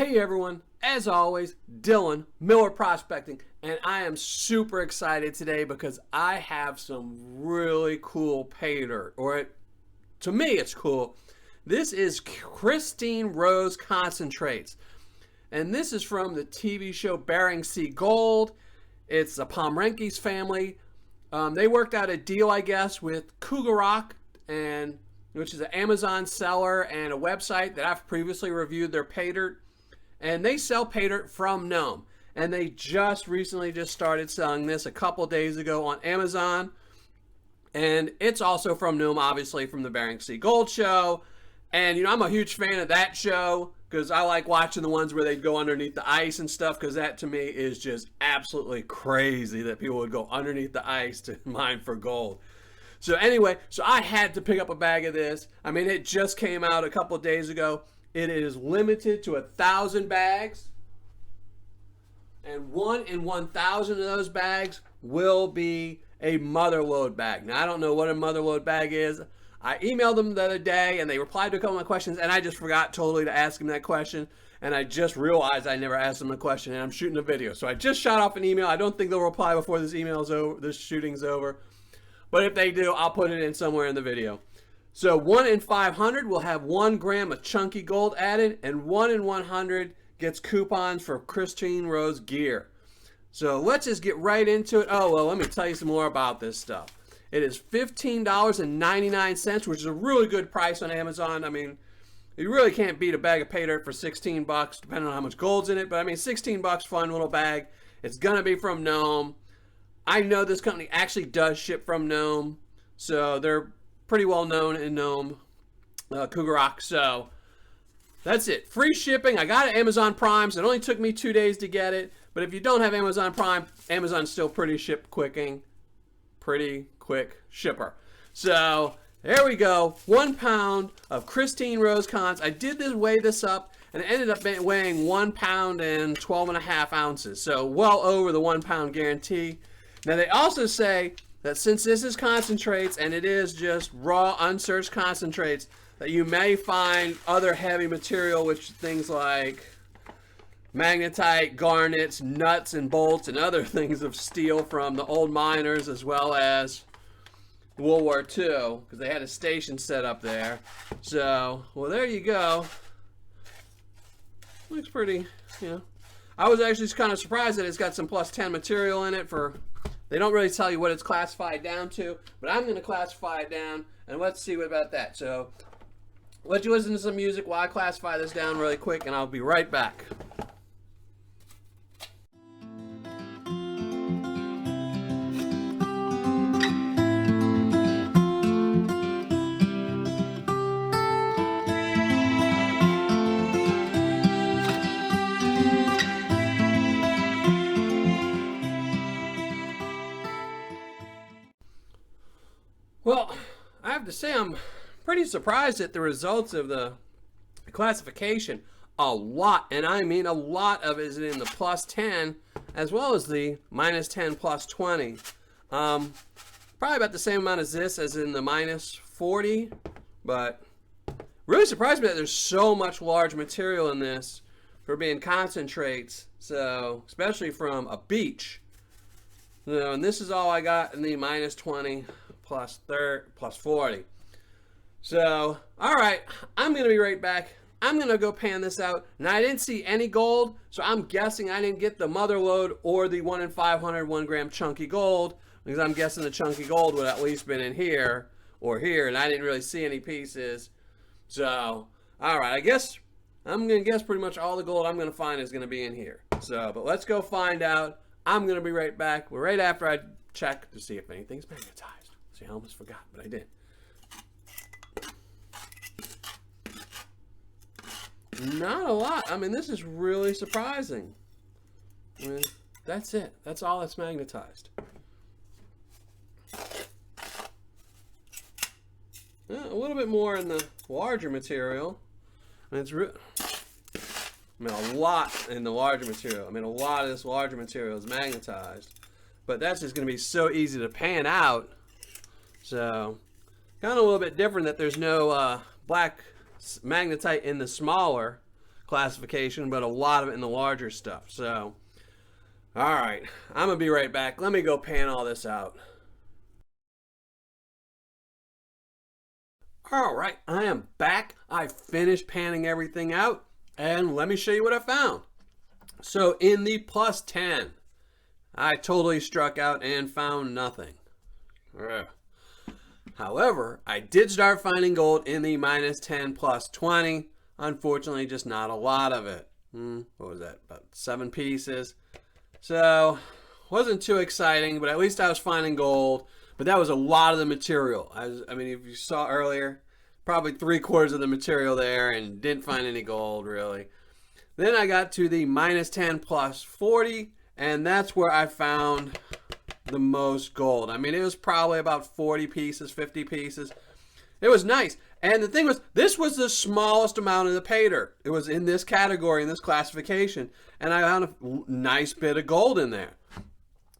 Hey everyone, as always, Dylan, Miller Prospecting, and I am super excited today because I have some really cool Paydirt, to me it's cool. This is Christine Rose Concentrates, and this is from the TV show Bering Sea Gold. It's the Pomeranke's family. They worked out a deal, I guess, with Kougarok, which is an Amazon seller and a website that I've previously reviewed their Paydirt. And they sell Paydirt from Gnome. And they just recently started selling this a couple days ago on Amazon. And it's also from Gnome, obviously, from the Bering Sea Gold show. And, you know, I'm a huge fan of that show because I like watching the ones where they'd go underneath the ice and stuff, because that, to me, is just absolutely crazy that people would go underneath the ice to mine for gold. So anyway, I had to pick up a bag of this. I mean, it just came out a couple days ago. It is limited to 1,000 bags, and 1 in 1,000 of those bags will be a mother lode bag. Now, I don't know what a mother lode bag is. I emailed them the other day, and they replied to a couple of my questions, and I just forgot totally to ask them that question, and I just realized I never asked them the question, and I'm shooting a video. So I just shot off an email. I don't think they'll reply before this shooting's over, but if they do, I'll put it in somewhere in the video. So 1 in 500 will have 1 gram of chunky gold added, and 1 in 100 gets coupons for Christine Rose gear. So let's just get right into it. Oh, well, let me tell you some more about this stuff. It is $15.99, which is a really good price on Amazon. I mean, you really can't beat a bag of Paydirt for 16 bucks, depending on how much gold's in it. But I mean, 16 bucks, fun little bag. It's going to be from Gnome. I know this company actually does ship from Gnome, so they're pretty well known in Gnome, Kougarok. So that's it. Free shipping. I got it Amazon Prime, so it only took me 2 days to get it. But if you don't have Amazon Prime, Amazon's still pretty quick shipper. So there we go. 1 pound of Christine Rose Cons. I did weigh this up, and it ended up weighing 1 pound and 12.5 ounces. So well over the 1 pound guarantee. Now they also say that since this is concentrates and it is just raw unsearched concentrates, that you may find other heavy material, which things like magnetite, garnets, nuts and bolts, and other things of steel from the old miners, as well as World War II, because they had a station set up there. So, well, there you go. Looks pretty, you know. I was actually kind of surprised that it's got some +10 material in it for... They don't really tell you what it's classified down to, but I'm going to classify it down, and let's see what about that. So let you listen to some music while I classify this down really quick, and I'll be right back. Well, I have to say I'm pretty surprised at the results of the classification. A lot, and I mean a lot of it is in the +10 as well as the -10, +20. Probably about the same amount as this as in the -40, but really surprised me that there's so much large material in this for being concentrates, so especially from a beach. You know, and this is all I got in the -20. +40. So, all right, I'm going to be right back. I'm going to go pan this out. Now, I didn't see any gold, so I'm guessing I didn't get the mother lode or the 1 in 500 1 gram chunky gold, because I'm guessing the chunky gold would at least been in here or here, and I didn't really see any pieces. So, all right, I guess I'm going to guess pretty much all the gold I'm going to find is going to be in here. So, but let's go find out. I'm going to be right back. We're right after I check to see if anything's magnetized. See, I almost forgot, but I did. Not a lot. I mean, this is really surprising. I mean, that's it. That's all that's magnetized. Yeah, a little bit more in the larger material. I mean, a lot in the larger material. I mean, a lot of this larger material is magnetized. But that's just going to be so easy to pan out. So, kind of a little bit different that there's no black magnetite in the smaller classification, but a lot of it in the larger stuff. So, all right, I'm going to be right back. Let me go pan all this out. All right, I am back. I finished panning everything out, and let me show you what I found. So in the plus 10, I totally struck out and found nothing. However, I did start finding gold in the minus 10 plus 20. Unfortunately, just not a lot of it. What was that? About 7 pieces. So, wasn't too exciting, but at least I was finding gold. But that was a lot of the material. I mean, if you saw earlier, probably 3/4 of the material there and didn't find any gold, really. Then I got to the minus 10 plus 40, and that's where I found the most gold. I mean, it was probably about 40 pieces, 50 pieces. It was nice. And the thing was, this was the smallest amount of the Paydirt. It was in this category, in this classification. And I found a nice bit of gold in there.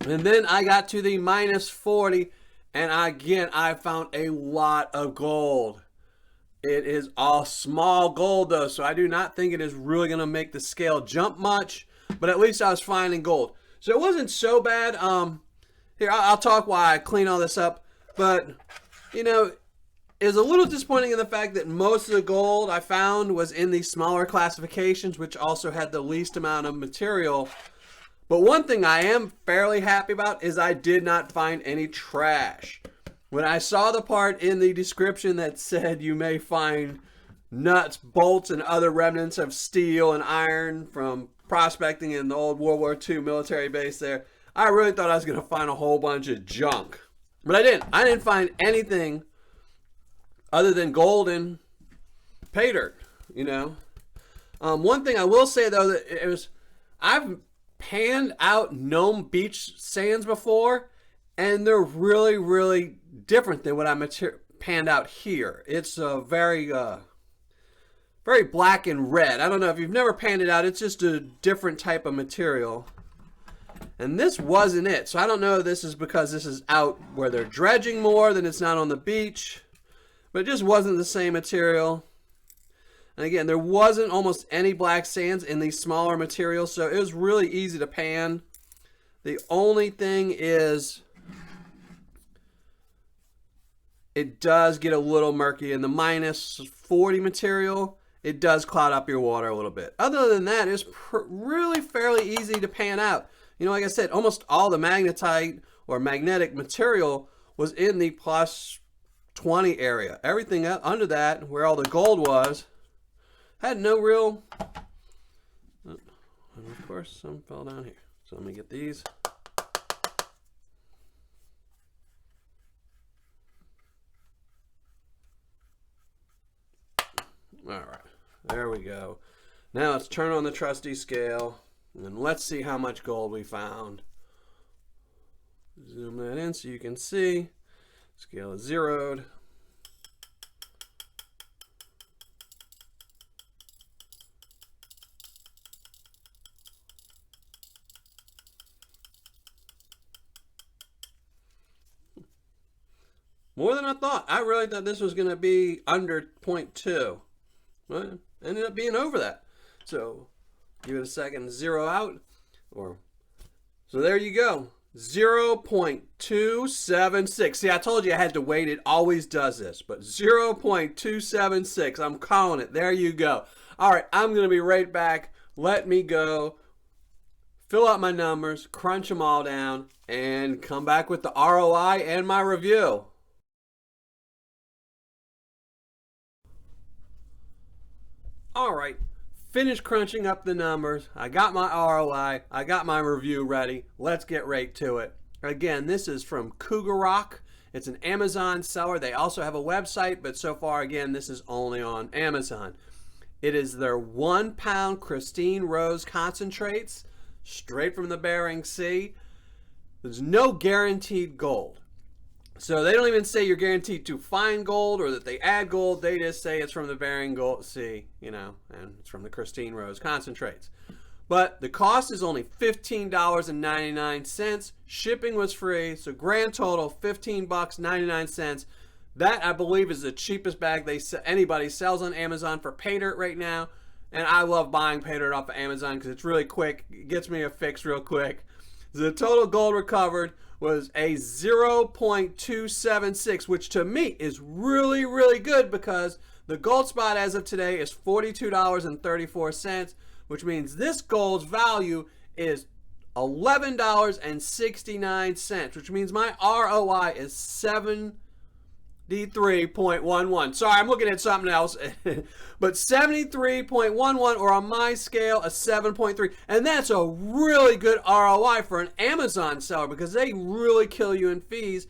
And then I got to the minus 40, and again, I found a lot of gold. It is all small gold, though, so I do not think it is really going to make the scale jump much. But at least I was finding gold. So it wasn't so bad. Here, I'll talk while I clean all this up. But, you know, it was a little disappointing in the fact that most of the gold I found was in the smaller classifications, which also had the least amount of material. But one thing I am fairly happy about is I did not find any trash. When I saw the part in the description that said you may find nuts, bolts, and other remnants of steel and iron from prospecting in the old World War II military base there, I really thought I was going to find a whole bunch of junk. But I didn't. I didn't find anything other than gold and Paydirt, you know. One thing I will say, though, that I've panned out Nome Beach sands before, and they're really, really different than what I panned out here. It's very black and red. I don't know if you've never panned it out. It's just a different type of material. And this wasn't it. So I don't know if this is because this is out where they're dredging more than it's not on the beach. But it just wasn't the same material. And again, there wasn't almost any black sands in these smaller materials. So it was really easy to pan. The only thing is, it does get a little murky in the minus 40 material. It does cloud up your water a little bit. Other than that, it's really fairly easy to pan out. You know, like I said, almost all the magnetite or magnetic material was in the plus 20 area. Everything under that, where all the gold was, had no real... And of course, some fell down here. So let me get these. All right, there we go. Now let's turn on the trusty scale, and let's see how much gold we found. Zoom that in so you can see. Scale is zeroed. More than I thought. I really thought this was going to be under 0.2. Well, ended up being over that. So give it a second to zero out. So there you go. 0.276. See, I told you I had to wait. It always does this. But 0.276. I'm calling it. There you go. All right, I'm going to be right back. Let me go fill out my numbers, crunch them all down, and come back with the ROI and my review. All right, finished crunching up the numbers. I got my ROI. I got my review ready. Let's get right to it. Again, this is from Kougarok. It's an Amazon seller. They also have a website, but so far, again, this is only on Amazon. It is their 1 pound Christine Rose concentrates, straight from the Bering Sea. There's no guaranteed gold. So they don't even say you're guaranteed to find gold or that they add gold. They just say it's from the Bering Sea, you know, and it's from the Christine Rose concentrates. But the cost is only $15.99. Shipping was free, so grand total $15.99. That, I believe, is the cheapest bag anybody sells on Amazon for Paydirt right now. and I love buying Paydirt off of Amazon because it's really quick. It gets me a fix real quick. The total gold recovered was a 0.276, which to me is really, really good because the gold spot as of today is $42.34, which means this gold's value is $11.69, which means my ROI is 73.11. Sorry, I'm looking at something else. But 73.11, or on my scale, a 7.3. And that's a really good ROI for an Amazon seller because they really kill you in fees.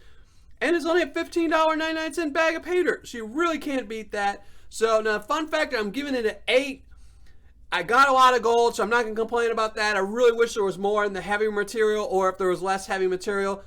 And it's only a $15.99 bag of Paydirt. So you really can't beat that. So now, fun fact, I'm giving it an 8. I got a lot of gold, so I'm not going to complain about that. I really wish there was more in the heavy material, or if there was less heavy material.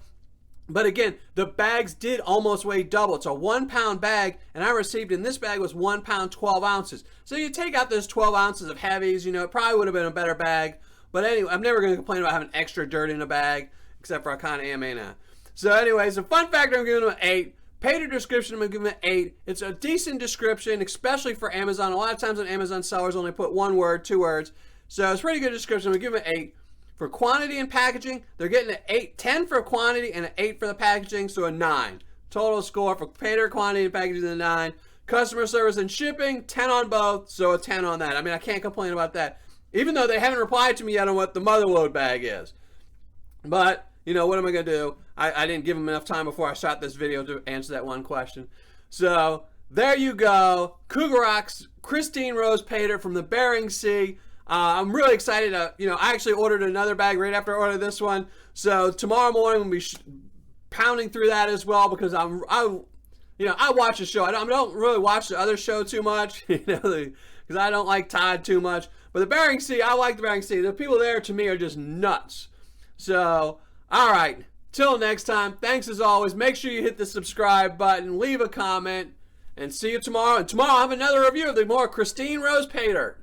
But again, the bags did almost weigh double. It's a 1 pound bag, and I received in this bag was 1 pound 12 ounces. So you take out those 12 ounces of heavies, you know, it probably would have been a better bag. But anyway, I'm never going to complain about having extra dirt in a bag, except for I kind of am now. So anyways, the fun factor, I'm giving them an 8. Paydirt description, I'm going to give them an 8. It's a decent description, especially for Amazon. A lot of times on Amazon, sellers only put 1 word, 2 words. So it's a pretty good description. I'm going to give them an 8. For quantity and packaging, they're getting an 8, 10 for quantity and an 8 for the packaging, so a 9. Total score for Paydirt quantity and packaging is a 9. Customer service and shipping, 10 on both, so a 10 on that. I mean, I can't complain about that, even though they haven't replied to me yet on what the motherload bag is. But, you know, what am I going to do? I didn't give them enough time before I shot this video to answer that one question. So, there you go. Kougarok's Christine Rose Paydirt from the Bering Sea. I'm really excited to, you know, I actually ordered another bag right after I ordered this one. So tomorrow morning we'll be pounding through that as well because I watch the show. I don't really watch the other show too much, you know, because I don't like Todd too much. But the Bering Sea, I like the Bering Sea. The people there to me are just nuts. So, all right. Till next time, thanks as always. Make sure you hit the subscribe button, leave a comment, and see you tomorrow. And tomorrow I'll have another review of the more Christine Rose Paydirt.